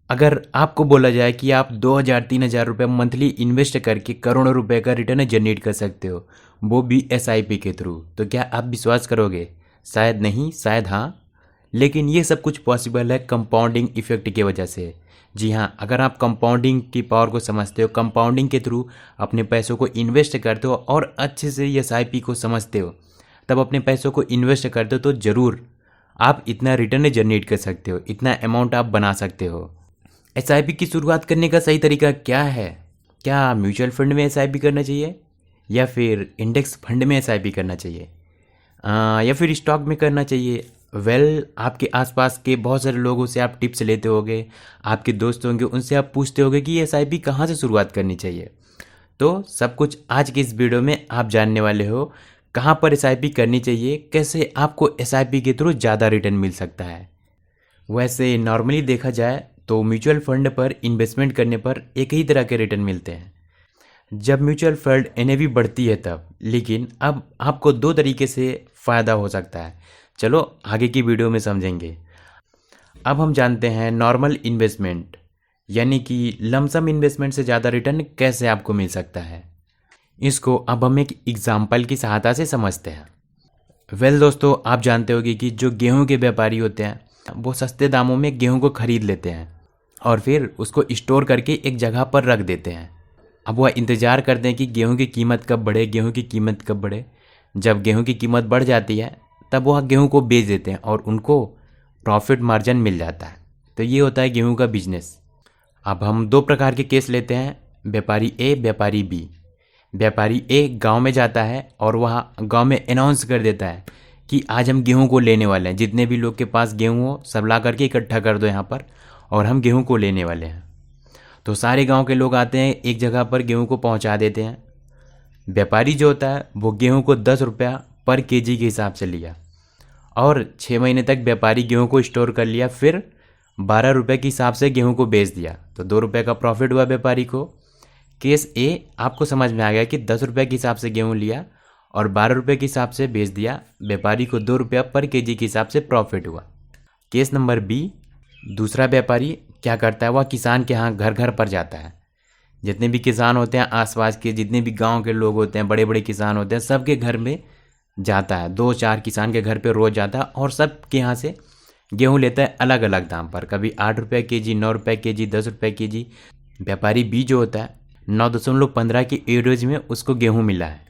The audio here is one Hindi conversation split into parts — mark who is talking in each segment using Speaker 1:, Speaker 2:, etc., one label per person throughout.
Speaker 1: अगर आपको बोला जाए कि आप 2,000-3,000 रुपये मंथली इन्वेस्ट करके करोड़ों रुपए का रिटर्न जनरेट कर सकते हो, वो भी एसआईपी के थ्रू, तो क्या आप विश्वास करोगे? शायद नहीं, शायद हाँ। लेकिन ये सब कुछ पॉसिबल है कंपाउंडिंग इफेक्ट की वजह से। जी हाँ, अगर आप कंपाउंडिंग की पावर को समझते हो, कंपाउंडिंग के थ्रू अपने पैसों को इन्वेस्ट करते हो और अच्छे से एसआईपी को समझते हो, तब अपने पैसों को इन्वेस्ट करते हो तो ज़रूर आप इतना रिटर्न जनरेट कर सकते हो, इतना अमाउंट आप बना सकते हो। एसआईपी की शुरुआत करने का सही तरीका क्या है? क्या म्यूचुअल फंड में एसआईपी करना चाहिए, या फिर इंडेक्स फंड में एसआईपी करना चाहिए, या फिर स्टॉक में करना चाहिए? आपके आसपास के बहुत सारे लोगों से आप टिप्स लेते होगे, आपके दोस्त होंगे, उनसे आप पूछते होगे कि एसआईपी कहाँ से शुरुआत करनी चाहिए। तो सब कुछ आज के इस वीडियो में आप जानने वाले हो। कहाँ पर एसआईपी करनी चाहिए, कैसे आपको एसआईपी के थ्रू ज़्यादा रिटर्न मिल सकता है। वैसे नॉर्मली देखा जाए तो म्यूचुअल फंड पर इन्वेस्टमेंट करने पर एक ही तरह के रिटर्न मिलते हैं, जब म्यूचुअल फंड एनएवी बढ़ती है तब। लेकिन अब आपको दो तरीके से फ़ायदा हो सकता है, चलो आगे की वीडियो में समझेंगे। अब हम जानते हैं नॉर्मल इन्वेस्टमेंट यानी कि लमसम इन्वेस्टमेंट से ज़्यादा रिटर्न कैसे आपको मिल सकता है। इसको अब हम एक एग्जाम्पल की सहायता से समझते हैं। दोस्तों, आप जानते होंगे कि जो गेहूं के व्यापारी होते हैं वो सस्ते दामों में गेहूं को खरीद लेते हैं और फिर उसको स्टोर करके एक जगह पर रख देते हैं। अब वह इंतज़ार करते हैं कि गेहूं की कीमत कब बढ़े, गेहूं की कीमत कब बढ़े। जब गेहूं की कीमत बढ़ जाती है तब वह गेहूं को बेच देते हैं और उनको प्रॉफिट मार्जिन मिल जाता है। तो ये होता है गेहूं का बिजनेस। अब हम दो प्रकार के केस लेते हैं, व्यापारी ए, व्यापारी बी। व्यापारी ए गांव में जाता है और वह गांव में अनाउंस कर देता है कि आज हम गेहूं को लेने वाले हैं, जितने भी लोग के पास गेहूं हो सब ला करके इकट्ठा कर दो यहाँ पर, और हम गेहूं को लेने वाले हैं। तो सारे गांव के लोग आते हैं, एक जगह पर गेहूं को पहुंचा देते हैं। व्यापारी जो होता है वो गेहूं को 10 रुपया पर केजी के हिसाब से लिया और 6 महीने तक व्यापारी गेहूं को स्टोर कर लिया, फिर 12 रुपये के हिसाब से गेहूं को बेच दिया। तो 2 रुपये का प्रॉफिट हुआ व्यापारी को। केस ए आपको समझ में आ गया कि 10 रुपये के हिसाब से गेहूं लिया और 12 रुपये के हिसाब से बेच दिया, व्यापारी को 2 रुपया पर केजी के हिसाब से प्रॉफिट हुआ। केस नंबर बी, दूसरा व्यापारी क्या करता है, वह किसान के यहाँ घर घर पर जाता है। जितने भी किसान होते हैं आसपास के, जितने भी गांव के लोग होते हैं, बड़े बड़े किसान होते हैं, सबके घर में जाता है। 2-4 किसान के घर पे रोज़ जाता है और सब के यहाँ से गेहूँ लेता है अलग अलग दाम पर, कभी 8 रुपये केजी, 9 रुपये केजी, 10 रुपये केजी। व्यापारी बी जो होता है 9.15 की एवरेज में उसको गेहूँ मिला है।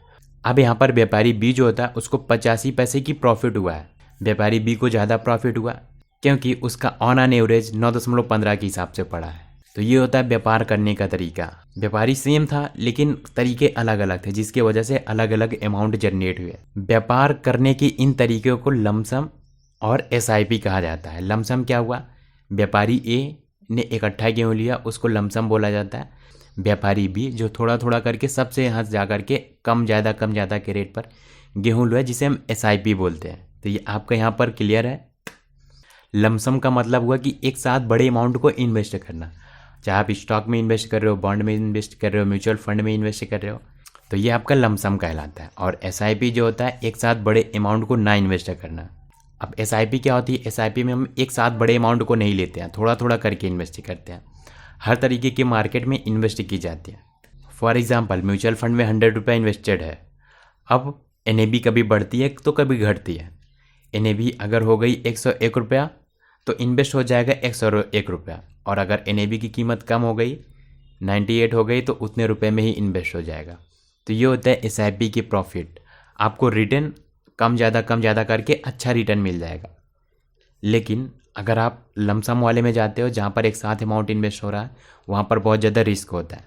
Speaker 1: अब यहाँ पर व्यापारी बी जो होता है उसको 85 पैसे की प्रॉफिट हुआ है। व्यापारी बी को ज़्यादा प्रॉफिट हुआ क्योंकि उसका ऑन एन एवरेज 9.15 के हिसाब से पड़ा है। तो ये होता है व्यापार करने का तरीका। व्यापारी सेम था लेकिन तरीके अलग अलग थे, जिसकी वजह से अलग अलग अमाउंट जनरेट हुए। व्यापार करने की इन तरीक़ों को लमसम और एसआईपी कहा जाता है। लमसम क्या हुआ, व्यापारी ए ने इकट्ठा गेहूँ लिया, उसको लमसम बोला जाता है। व्यापारी बी जो थोड़ा थोड़ा करके सबसे यहाँ जा करके कम ज़्यादा के रेट पर गेहूँ लिया, जिसे हम एसआईपी बोलते हैं। तो ये आपका यहाँ पर क्लियर है। लमसम का मतलब हुआ कि एक साथ बड़े अमाउंट को इन्वेस्ट करना, चाहे आप स्टॉक में इन्वेस्ट कर रहे हो, बॉन्ड में इन्वेस्ट कर रहे हो, म्यूचुअल फंड में इन्वेस्ट कर रहे हो, तो ये आपका लमसम कहलाता है। और एसआईपी जो होता है एक साथ बड़े अमाउंट को ना इन्वेस्ट करना। अब एसआईपी क्या होती है, एसआईपी में हम एक साथ बड़े अमाउंट को नहीं लेते हैं, थोड़ा थोड़ा करके इन्वेस्ट करते हैं। हर तरीके की मार्केट में इन्वेस्ट की जाती है। फॉर एग्जांपल म्यूचुअल फंड में 100 रुपये इन्वेस्टेड है। अब एनएबी कभी बढ़ती है तो कभी घटती है। एनएबी अगर हो गई 101 रुपया तो इन्वेस्ट हो जाएगा 101 रुपया, और अगर एनएबी की कीमत कम हो गई 98 हो गई तो उतने रुपए में ही इन्वेस्ट हो जाएगा। तो ये होता है एसआईपी की प्रॉफिट। आपको रिटर्न कम ज़्यादा करके अच्छा रिटर्न मिल जाएगा। लेकिन अगर आप लमसम वाले में जाते हो जहाँ पर एक साथ अमाउंट इन्वेस्ट हो रहा है, वहाँ पर बहुत ज़्यादा रिस्क होता है।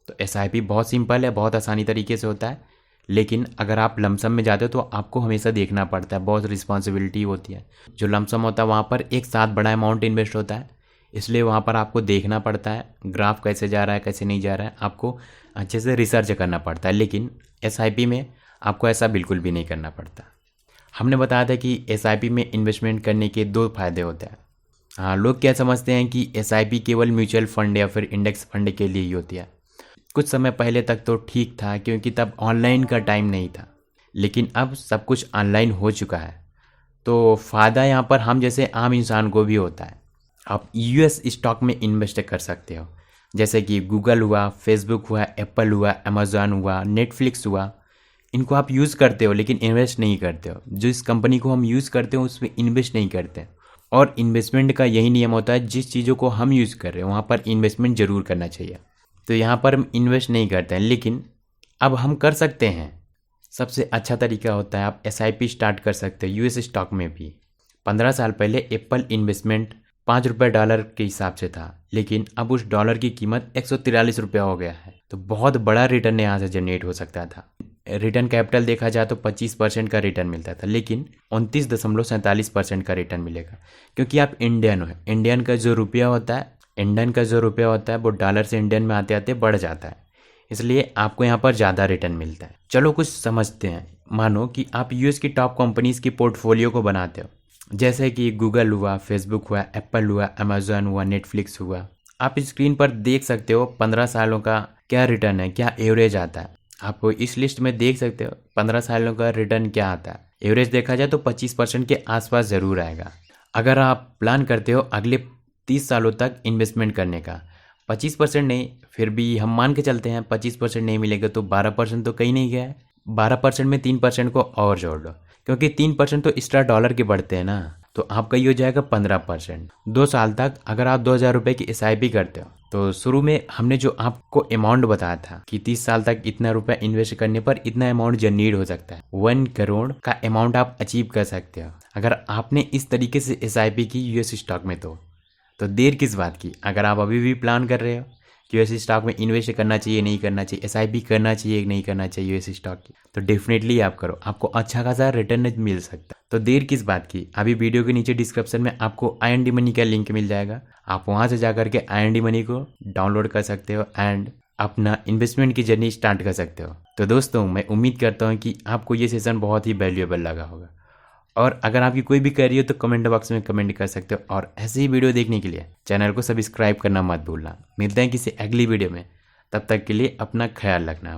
Speaker 1: तो एसआईपी बहुत सिंपल है, बहुत आसानी तरीके से होता है। लेकिन अगर आप लमसम में जाते हो तो आपको हमेशा देखना पड़ता है, बहुत रिस्पॉन्सिबिलिटी होती है। जो लमसम होता है वहाँ पर एक साथ बड़ा अमाउंट इन्वेस्ट होता है, इसलिए वहाँ पर आपको देखना पड़ता है ग्राफ कैसे जा रहा है कैसे नहीं जा रहा है, आपको अच्छे से रिसर्च करना पड़ता है। लेकिन एसआईपी में आपको ऐसा बिल्कुल भी नहीं करना पड़ता। हमने बताया था कि एसआईपी में इन्वेस्टमेंट करने के 2 फायदे होते हैं। हाँ, लोग क्या समझते हैं कि एसआईपी केवल म्यूचुअल फंड या फिर इंडेक्स फंड के लिए ही होती है। कुछ समय पहले तक तो ठीक था क्योंकि तब ऑनलाइन का टाइम नहीं था, लेकिन अब सब कुछ ऑनलाइन हो चुका है। तो फ़ायदा यहाँ पर हम जैसे आम इंसान को भी होता है। आप यूएस स्टॉक में इन्वेस्ट कर सकते हो, जैसे कि गूगल हुआ, फेसबुक हुआ, एप्पल हुआ, अमेजोन हुआ, नेटफ्लिक्स हुआ। इनको आप यूज़ करते हो लेकिन इन्वेस्ट नहीं करते हो। जिस कंपनी को हम यूज़ करते हो उसमें इन्वेस्ट नहीं करते। और इन्वेस्टमेंट का यही नियम होता है, जिस चीज़ों को हम यूज़ कर रहे हैं वहाँ पर इन्वेस्टमेंट ज़रूर करना चाहिए। तो यहाँ पर हम इन्वेस्ट नहीं करते हैं, लेकिन अब हम कर सकते हैं। सबसे अच्छा तरीका होता है आप SIP स्टार्ट कर सकते हो यूएस स्टॉक में भी। 15 साल पहले एप्पल इन्वेस्टमेंट $5 के हिसाब से था, लेकिन अब उस डॉलर की कीमत $143 हो गया है। तो बहुत बड़ा रिटर्न यहाँ से जनरेट हो सकता था। रिटर्न कैपिटल देखा जाए तो 25% का रिटर्न मिलता था, लेकिन 29.47% का रिटर्न मिलेगा, क्योंकि आप इंडियन हो। इंडियन का जो रुपया होता है वो डॉलर से इंडियन में आते आते बढ़ जाता है, इसलिए आपको यहाँ पर ज़्यादा रिटर्न मिलता है। चलो कुछ समझते हैं। मानो कि आप यूएस की टॉप कंपनीज़ की पोर्टफोलियो को बनाते हो, जैसे कि गूगल हुआ, फेसबुक हुआ, एप्पल हुआ, अमेजोन हुआ, नेटफ्लिक्स हुआ। आप स्क्रीन पर देख सकते हो 15 सालों का क्या रिटर्न है, क्या एवरेज आता है। आप इस लिस्ट में देख सकते हो 15 सालों का रिटर्न क्या आता है। एवरेज देखा जाए तो 25% के आसपास ज़रूर आएगा। अगर आप प्लान करते हो अगले 30 सालों तक इन्वेस्टमेंट करने का, 25% नहीं, फिर भी हम मान के चलते हैं 25% नहीं मिलेगा तो 12% तो कहीं नहीं गया है। 12% में 3% को और जोड़ लो, क्योंकि 3% तो एक्स्ट्रा डॉलर के बढ़ते हैं ना, तो आपका ये हो जाएगा 15%। 2 साल तक अगर आप 2,000 रुपये की SIP करते हो, तो शुरू में हमने जो आपको अमाउंट बताया था कि 30 साल तक इतना रुपया इन्वेस्ट करने पर इतना अमाउंट जनरेट हो सकता है, 1 करोड़ का अमाउंट आप अचीव कर सकते हो अगर आपने इस तरीके से SIP की यूएस स्टॉक में। तो देर किस बात की। अगर आप अभी भी प्लान कर रहे हो कि यूएस स्टॉक में इन्वेस्ट करना चाहिए नहीं करना चाहिए, SIP करना चाहिए नहीं करना चाहिए यूएस स्टॉक की, तो डेफिनेटली आप करो, आपको अच्छा खासा रिटर्न मिल सकता है। तो देर किस बात की। अभी वीडियो के नीचे डिस्क्रिप्शन में आपको IND मनी का लिंक मिल जाएगा, आप वहाँ से जा करके IND मनी को डाउनलोड कर सकते हो एंड अपना इन्वेस्टमेंट की जर्नी स्टार्ट कर सकते हो। तो दोस्तों, मैं उम्मीद करता हूँ कि आपको ये सेशन बहुत ही वैल्यूएबल लगा होगा, और अगर आपकी कोई भी क्वेरी हो तो कमेंट बॉक्स में कमेंट कर सकते हो। और ऐसे ही वीडियो देखने के लिए चैनल को सब्सक्राइब करना मत भूलना। मिलते हैं किसी अगली वीडियो में, तब तक के लिए अपना ख्याल रखना।